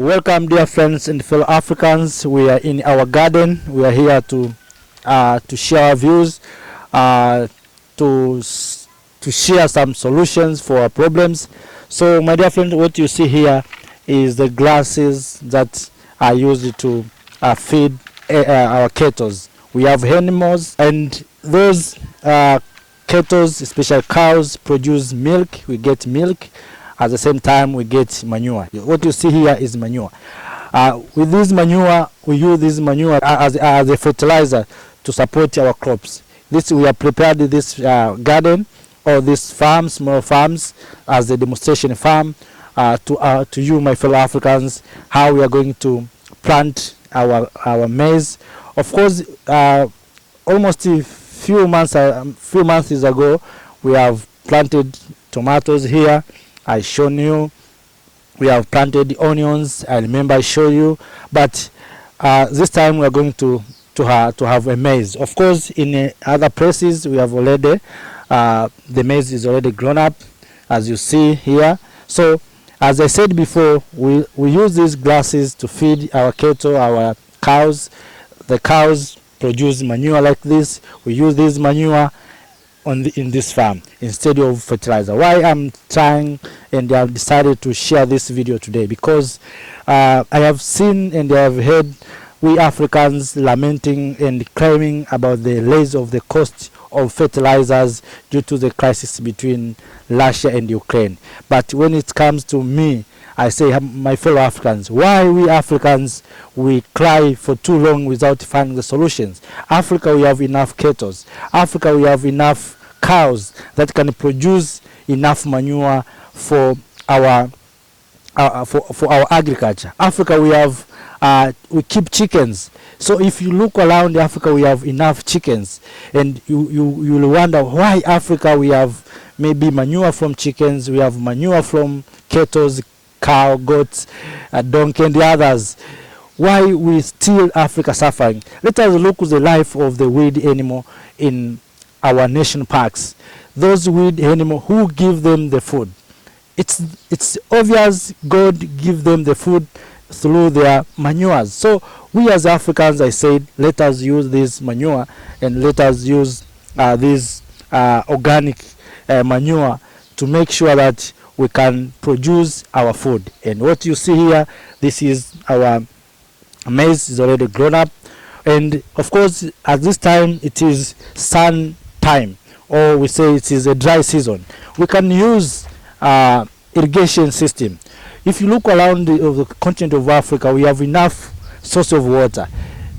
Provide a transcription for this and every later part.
Welcome, dear friends and fellow Africans. We are in our garden. We are here to share our views, to share some solutions for our problems. So, my dear friends, what you see here is the glasses that are used to feed our cattle. We have animals, and those cattle, especially cows, produce milk. We get milk. At the same time, we get manure. What you see here is manure. With this manure, we use this manure as a fertilizer to support our crops. We have prepared this garden or this farm, small farms, as a demonstration farm to you, my fellow Africans, how we are going to plant our maize. Of course, almost a few months ago, we have planted tomatoes here. I shown you. We have planted the onions. I remember I showed you. But this time we are going to have a maize. Of course, in other places we have already the maize is already grown up, as you see here. So, as I said before, we use these glasses to feed our cattle, our cows. The cows produce manure like this. We use this manure in this farm instead of fertilizer. Why I'm trying and I have decided to share this video today, because I have seen and I have heard we Africans lamenting and claiming about the rise of the cost of fertilizers due to the crisis between Russia and Ukraine. But when it comes to me, I say, my fellow Africans, why we Africans, we cry for too long without finding the solutions? Africa, we have enough cattle. Africa, we have enough cows that can produce enough manure for our agriculture. Africa, we have we keep chickens. So if you look around Africa, we have enough chickens, and you will wonder why Africa we have maybe manure from chickens, we have manure from cattle, cow, goats, donkey, and the others. Why we still Africa suffering? Let us look at the life of the wild animal in our national parks. Those wild animals, who give them the food? It's obvious God give them the food through their manures. So we as Africans, I said, let us use this manure and let us use this organic manure to make sure that we can produce our food. And what you see here, this is our maize is already grown up, and of course at this time it is sun time, or we say it is a dry season. We can use irrigation system. If you look around the continent of Africa, we have enough source of water.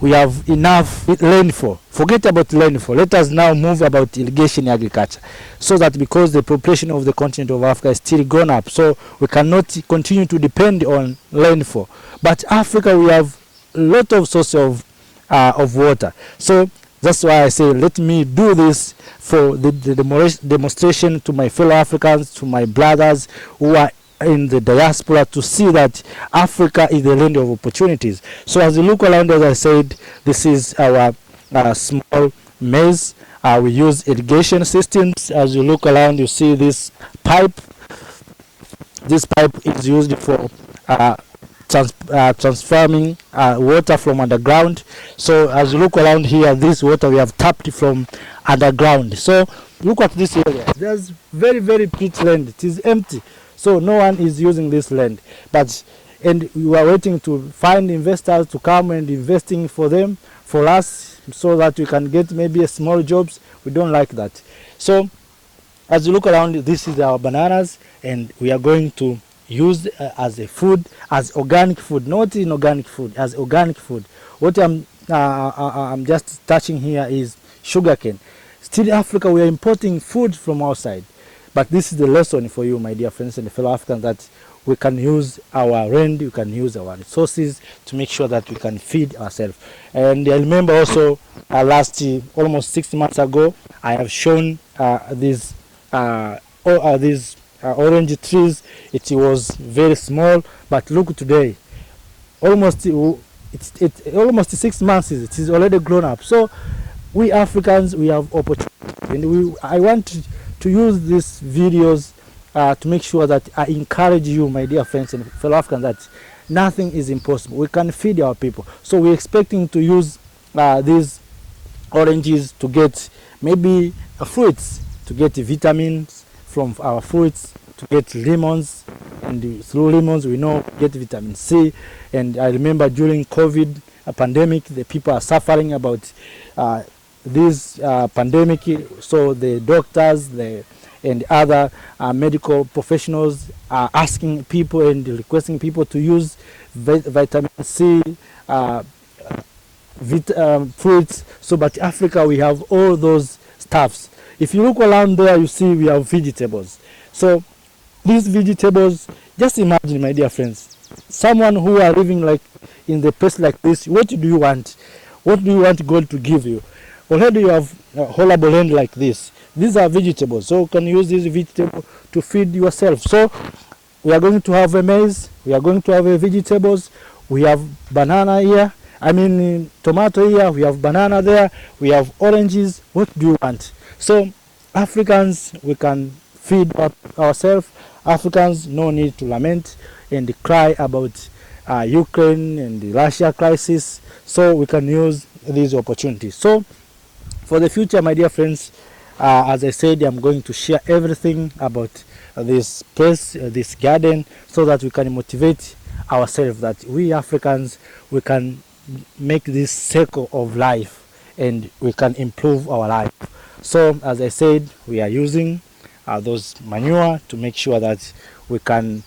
We have enough rainfall. Forget about rainfall. Let us now move about irrigation agriculture, so that because the population of the continent of Africa is still gone up, so we cannot continue to depend on rainfall. But Africa, we have a lot of source of water. So that's why I say, let me do this for the demonstration to my fellow Africans, to my brothers who are in the diaspora, to see that Africa is the land of opportunities. So as you look around, as I said, this is our small maize. We use irrigation systems. As you look around, you see this pipe. This pipe is used for transforming water from underground. So as you look around here, this water we have tapped from underground. So look at this area. There's very, very pretty land. It is empty. So no one is using this land, and we are waiting to find investors to come and investing for us, so that we can get maybe a small jobs. We don't like that. So as you look around, this is our bananas, and we are going to use as a food, as organic food, not inorganic food, as organic food. What I'm just touching here is sugarcane. Still, Africa, we are importing food from outside. But this is the lesson for you, my dear friends and fellow Africans, that we can use our land, we can use our resources to make sure that we can feed ourselves. And I remember also almost 6 months ago, I have shown these orange trees. It was very small, but look today, almost 6 months. It is already grown up. So we Africans, we have opportunity, and I want to use these videos to make sure that I encourage you, my dear friends and fellow Africans, that nothing is impossible. We can feed our people. So we're expecting to use these oranges to get maybe fruits, to get vitamins from our fruits, to get lemons, and through lemons we know get vitamin C. And I remember during COVID pandemic, the people are suffering about this pandemic, so the doctors and other medical professionals are asking people and requesting people to use vitamin C fruits. So but Africa, we have all those stuffs. If you look around there, you see we have vegetables. So these vegetables, just imagine, my dear friends, someone who are living like in the place like this, what do you want? What do you want God to give you? Already you have a horrible land like this. These are vegetables, so you can use these vegetables to feed yourself. So we are going to have a maize, we are going to have a vegetables, we have banana here, I mean tomato here, we have banana there, we have oranges. What do you want? So Africans, we can feed ourselves. Africans, no need to lament and cry about Ukraine and the Russia crisis. So we can use these opportunities. So for the future, my dear friends, as I said, I'm going to share everything about this place, this garden, so that we can motivate ourselves, that we Africans, we can make this circle of life and we can improve our life. So as I said, we are using those manure to make sure that we can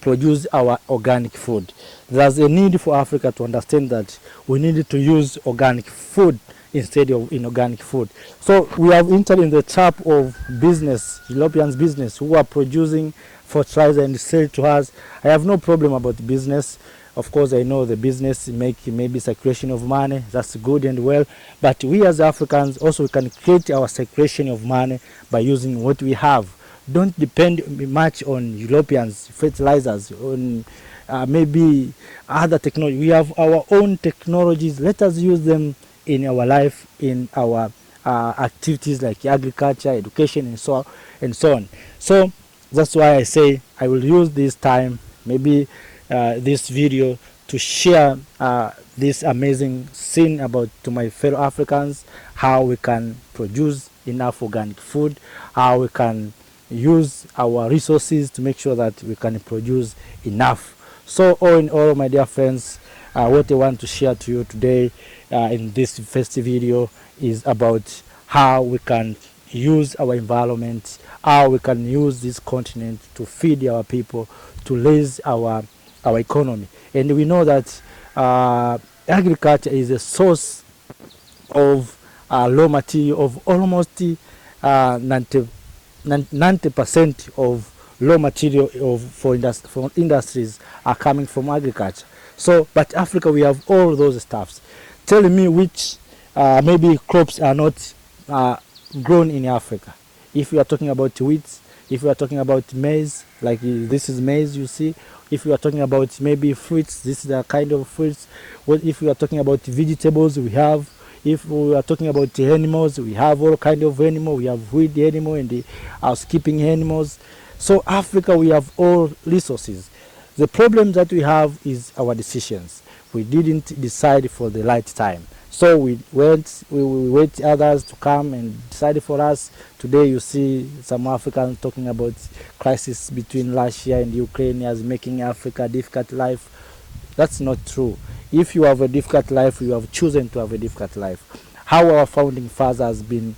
produce our organic food. There's a need for Africa to understand that we need to use organic food instead of inorganic food. So we have entered in the trap of business, European business, who are producing fertilizer and sell to us. I have no problem about business. Of course, I know the business make maybe circulation of money. That's good and well. But we as Africans also can create our circulation of money by using what we have. Don't depend much on Europeans fertilizers, on maybe other technology. We have our own technologies. Let us use them in our life, in our activities like agriculture, education, and so on. So that's why I say I will use this time, maybe this video, to share this amazing scene about to my fellow Africans, how we can produce enough organic food, how we can use our resources to make sure that we can produce enough. So all in all, my dear friends, what I want to share to you today in this first video is about how we can use our environment, how we can use this continent to feed our people, to raise our economy. And we know that agriculture is a source of raw material of almost 90% of raw material for industries are coming from agriculture. So, but Africa, we have all those stuffs. Tell me which maybe crops are not grown in Africa. If we are talking about wheat, if we are talking about maize, like this is maize, you see. If we are talking about maybe fruits, this is the kind of fruits. What if we are talking about vegetables, we have. If we are talking about animals, we have all kind of animal. We have wild animal and the housekeeping animals. So Africa, we have all resources. The problem that we have is our decisions. We didn't decide for the right time. So we wait others to come and decide for us. Today you see some Africans talking about crisis between Russia and Ukraine as making Africa a difficult life. That's not true. If you have a difficult life, you have chosen to have a difficult life. How our founding fathers has been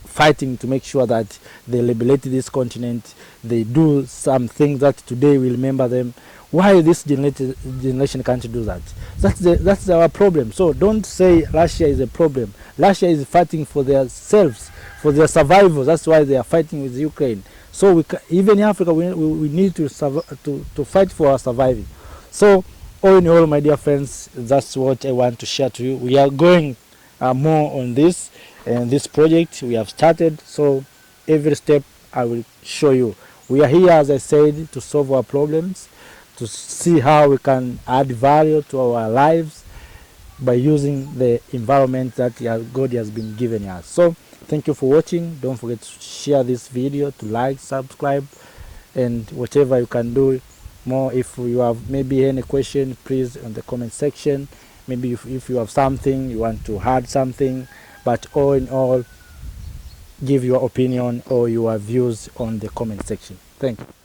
fighting to make sure that they liberate this continent, they do some things that today we remember them. Why this generation can't do that? That's our problem. So don't say Russia is a problem. Russia is fighting for themselves, for their survival. That's why they are fighting with Ukraine. So even in Africa, we need to fight for our surviving. So all in all, my dear friends, that's what I want to share to you. We are going more on this and this project we have started. So every step I will show you. We are here, as I said, to solve our problems, to see how we can add value to our lives by using the environment that God has been giving us. So thank you for watching. Don't forget to share this video, to like, subscribe, and whatever you can do more. If you have maybe any question, please on the comment section. Maybe if you have something you want to add something, but all in all, give your opinion or your views on the comment section. Thank you.